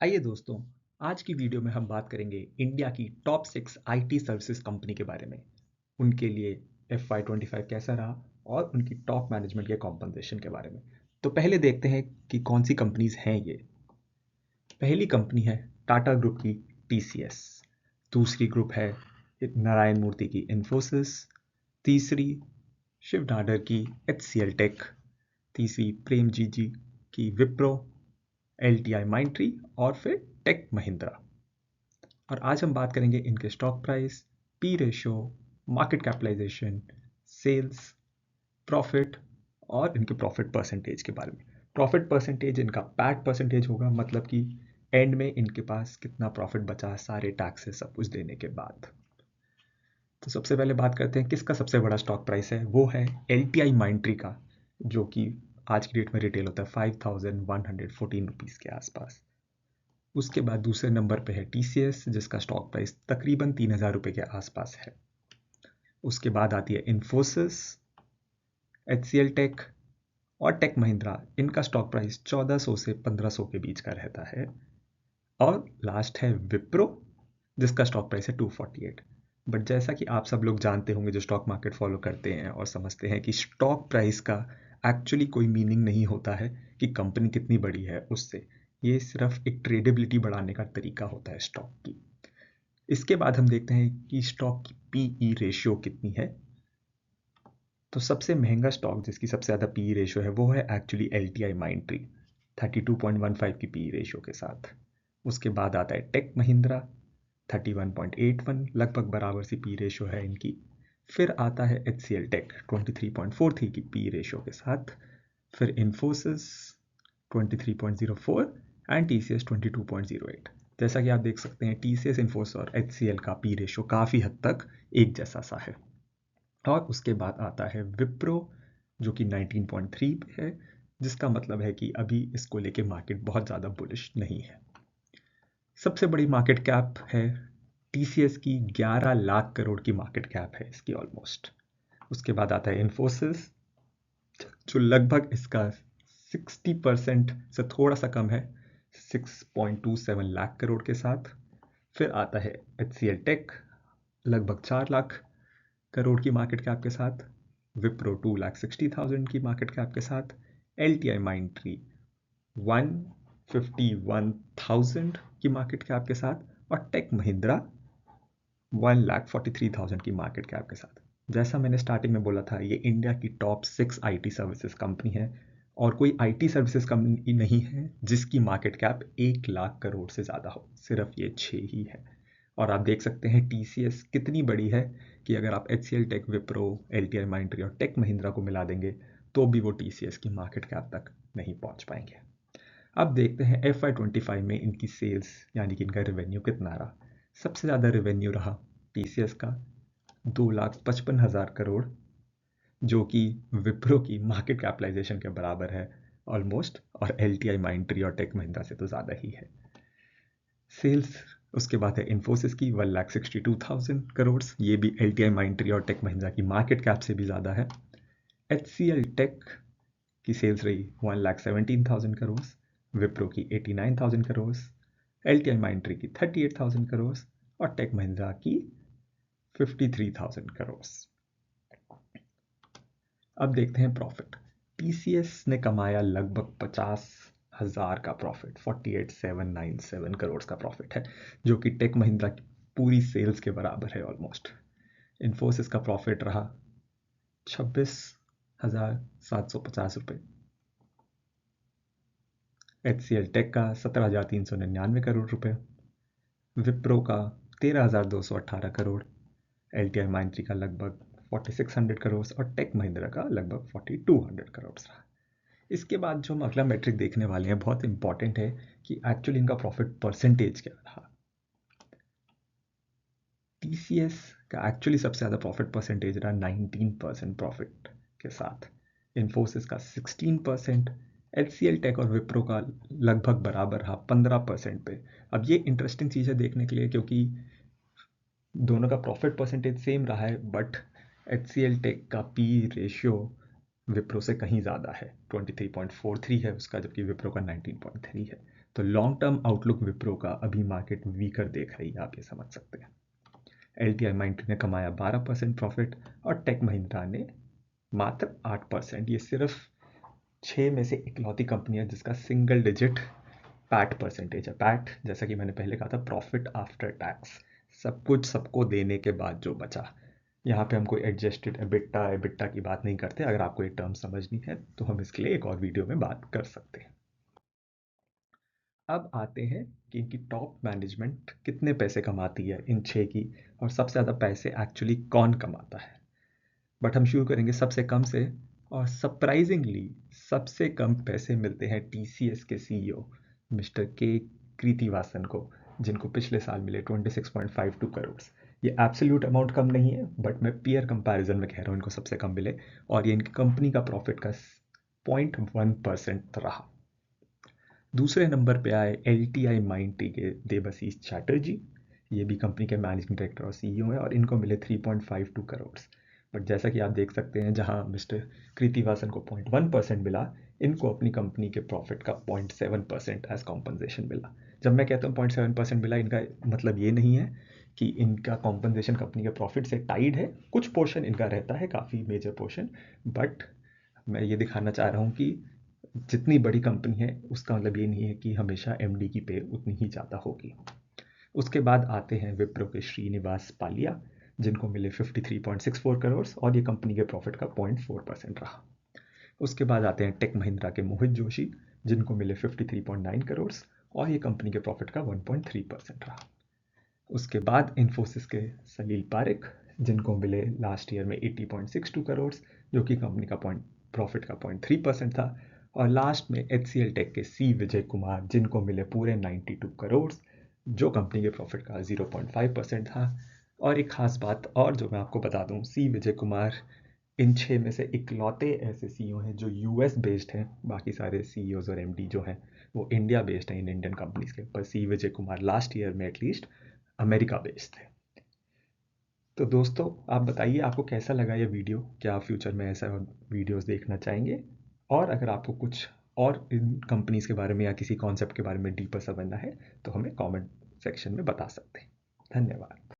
आइए दोस्तों, आज की वीडियो में हम बात करेंगे इंडिया की टॉप 6 आईटी सर्विसेज कंपनी के बारे में। उनके लिए FY25 कैसा रहा और उनकी टॉप मैनेजमेंट के कॉम्पनसेशन के बारे में। तो पहले देखते हैं कि कौन सी कंपनीज हैं ये। पहली कंपनी है टाटा ग्रुप की TCS। दूसरी ग्रुप है नारायण मूर्ति की इन्फोसिस। तीसरी शिव नाडर की HCL टेक। तीसरी प्रेमजीत जी की विप्रो, LTI माइंट्री और फिर टेक महिंद्रा। और आज हम बात करेंगे इनके stock price, P ratio, market capitalisation, sales, profit और इनके प्रॉफिट परसेंटेज के बारे में। प्रॉफिट परसेंटेज इनका पैट परसेंटेज होगा, मतलब कि एंड में इनके पास कितना प्रॉफिट बचा है सारे टैक्सेस सब कुछ देने के बाद। तो सबसे पहले बात करते हैं किसका सबसे बड़ा स्टॉक प्राइस है। वो है LTI माइंट्री का, जो कि आज की डेट में रिटेल होता है 5114 रुपीज़ के आसपास। उसके बाद दूसरे नंबर पे है TCS, जिसका स्टॉक प्राइस तकरीबन 3000 रुपये के आसपास है। उसके बाद आती है इन्फोसिस, HCL टेक और टेक महिंद्रा। इनका स्टॉक प्राइस 1400 से 1500 के बीच का रहता है। और लास्ट है विप्रो, जिसका स्टॉक प्राइस है 248। बट जैसा कि आप सब लोग जानते होंगे जो स्टॉक मार्केट फॉलो करते हैं और समझते हैं कि स्टॉक प्राइस का एक्चुअली कोई मीनिंग नहीं होता है कि कंपनी कितनी बड़ी है उससे। ये सिर्फ एक ट्रेडेबिलिटी बढ़ाने का तरीका होता है स्टॉक की। इसके बाद हम देखते हैं कि स्टॉक की PE रेशियो कितनी है। तो सबसे महंगा स्टॉक जिसकी सबसे ज़्यादा PE रेशियो है वो है एक्चुअली LTI माइंट्री, 32.15 की PE रेशियो के साथ। उसके बाद आता है टेक महिंद्रा, 31.81, लगभग बराबर सी PE रेशियो है इनकी। फिर आता है HCL टेक 23.43 की PE रेशियो के साथ। फिर इन्फोसिस 23.04 एंड TCS 22.08। जैसा कि आप देख सकते हैं TCS, इन्फोसिस और HCL का PE रेशियो काफ़ी हद तक एक जैसा सा है। और उसके बाद आता है विप्रो, जो कि 19.3 पे है, जिसका मतलब है कि अभी इसको लेके मार्केट बहुत ज़्यादा बुलिश नहीं है। सबसे बड़ी मार्केट कैप है TCS की, 11 लाख करोड़ की मार्केट कैप है इसकी ऑलमोस्ट। उसके बाद आता है इन्फोसिस, जो लगभग इसका 60% से थोड़ा सा कम है, 6.27 लाख करोड़ के साथ। फिर आता है HCL टेक, लगभग 4 लाख करोड़ की मार्केट कैप के साथ। विप्रो 2,60,000 की मार्केट कैप के साथ। LTI माइंट्री 151,000 की मार्केट कैप के साथ। और टेक महिंद्रा 1,43,000 की मार्केट कैप के साथ। जैसा मैंने स्टार्टिंग में बोला था, ये इंडिया की टॉप 6 IT सर्विसेज कंपनी है और कोई IT सर्विसेज कंपनी नहीं है जिसकी मार्केट कैप 1 लाख करोड़ से ज़्यादा हो। सिर्फ ये 6 ही है। और आप देख सकते हैं TCS कितनी बड़ी है कि अगर आप HCL Tech, Wipro, LTI Mindtree और टेक महिंद्रा को मिला देंगे तो भी वो TCS की मार्केट कैप तक नहीं पहुंच पाएंगे। अब देखते हैं FY25 में इनकी सेल्स यानी कि इनका रेवेन्यू कितना रहा। सबसे ज़्यादा रेवेन्यू रहा TCS का 2,55,000 करोड़, जो कि विप्रो की मार्केट कैपिटलाइजेशन के बराबर है ऑलमोस्ट, और LTI माइंट्री और टेक महिंद्रा से तो ज़्यादा ही है सेल्स। उसके बाद है इन्फोसिस की 1,62,000 करोड़, ये भी LTI माइंट्री और टेक महिंद्रा की मार्केट कैप से भी ज़्यादा है। HCL टेक की सेल्स रही 1,17,000 करोड़, विप्रो की 89,000 करोड़, LTI माइंट्री की 38,000 करोड़ और टेक महिंद्रा की 53,000 करोड़। अब देखते हैं प्रॉफिट। TCS ने कमाया लगभग 50,000 का प्रॉफिट, 48,797 करोड़ का प्रॉफिट है, जो कि टेक महिंद्रा की पूरी सेल्स के बराबर है ऑलमोस्ट। इन्फोसिस का प्रॉफिट रहा 26,750 रुपये, HCL टेक का 17,399 करोड़ रुपये, विप्रो का 13,218 करोड़, LTI माइंट्री का लगभग 4600 करोड़ और टेक महिंद्रा का लगभग 4200 करोड़ रहा। इसके बाद जो हम अगला मैट्रिक देखने वाले हैं बहुत इंपॉर्टेंट है कि एक्चुअली इनका प्रॉफिट परसेंटेज क्या रहा। TCS का एक्चुअली सबसे ज़्यादा प्रॉफिट परसेंटेज रहा 19% प्रॉफिट के साथ, इन्फोसिस का 16%, HCL टेक और विप्रो का लगभग बराबर रहा 15% पे। अब ये इंटरेस्टिंग चीज़ है देखने के लिए, क्योंकि दोनों का प्रॉफिट परसेंटेज सेम रहा है, बट HCL टेक का PE रेशियो विप्रो से कहीं ज़्यादा है, 23.43 है उसका, जबकि विप्रो का 19.3 है। तो लॉन्ग टर्म आउटलुक विप्रो का अभी मार्केट वीकर देख रही है, आप ये समझ सकते हैं। LTI Mindtree ने कमाया 12% प्रॉफिट और टेक महिंद्रा ने मात्र 8%। ये सिर्फ 6 में से इकलौती कंपनी है जिसका सिंगल डिजिट पैट परसेंटेज है। पैट, जैसा कि मैंने पहले कहा था, प्रॉफिट आफ्टर टैक्स, सब कुछ सबको देने के बाद जो बचा। यहाँ पे हम कोई एडजस्टेड एबिटा की बात नहीं करते। अगर आपको ये टर्म समझनी है तो हम इसके लिए एक और वीडियो में बात कर सकते हैं। अब आते हैं कि इनकी टॉप मैनेजमेंट कितने पैसे कमाती है इन 6 की, और सबसे ज़्यादा पैसे एक्चुअली कौन कमाता है। बट हम शुरू करेंगे सबसे कम से, और सरप्राइजिंगली सबसे कम पैसे मिलते हैं TCS के CEO मिस्टर के कृतिवासन को, जिनको पिछले साल मिले 26.52 करोड़। ये एब्सोल्यूट अमाउंट कम नहीं है, बट मैं पीयर कंपैरिजन में कह रहा हूँ इनको सबसे कम मिले, और ये इनकी कंपनी का प्रॉफिट का 0.1% रहा। दूसरे नंबर पे आए LTI Mindtree के देबाशीष चैटर्जी। ये भी कंपनी के मैनेजिंग डायरेक्टर और CEO हैं, और इनको मिले 3.52 करोड़। बट जैसा कि आप देख सकते हैं, जहां मिस्टर कृतिवासन को 0.1% मिला, इनको अपनी कंपनी के प्रॉफिट का 0.7% एज कॉम्पनसेशन मिला। जब मैं कहता हूँ 0.7% मिला, इनका मतलब ये नहीं है कि इनका कॉम्पनसेशन कंपनी के प्रॉफिट से टाइड है। कुछ पोर्शन इनका रहता है, काफ़ी मेजर पोर्शन, बट मैं ये दिखाना चाह रहा हूँ कि जितनी बड़ी कंपनी है उसका मतलब ये नहीं है कि हमेशा MD की पे उतनी ही ज़्यादा होगी। उसके बाद आते हैं विप्रो के श्रीनिवास पालिया, जिनको मिले 53.64 करोड़, और ये कंपनी के प्रॉफिट का 0.4% रहा। उसके बाद आते हैं टेक महिंद्रा के मोहित जोशी, जिनको मिले 53.9 करोड़, और ये कंपनी के प्रॉफिट का 1.3% रहा। उसके बाद इन्फोसिस के सलील पारिक, जिनको मिले लास्ट ईयर में 80.62 करोड़, जो कि कंपनी का प्रॉफिट का 0.3% था। और लास्ट में HCL टेक के C विजय कुमार, जिनको मिले पूरे 92 करोड़, जो कंपनी के प्रॉफिट का 0.5% था। और एक खास बात और जो मैं आपको बता दूं, C विजय कुमार इन 6 में से इकलौते ऐसे CEO हैं जो US बेस्ड हैं। बाकी सारे CEOs और MD जो हैं वो इंडिया बेस्ड हैं इन इंडियन कंपनीज के, पर C Vijay Kumar last year में एटलीस्ट अमेरिका बेस्ड थे। तो दोस्तों, आप बताइए आपको कैसा लगा ये वीडियो। क्या आप फ्यूचर में ऐसा वीडियोस देखना चाहेंगे? और अगर आपको कुछ और इन कंपनीज के बारे में या किसी कॉन्सेप्ट के बारे में डीपर समझना है तो हमें कमेंट सेक्शन में बता सकते हैं। धन्यवाद।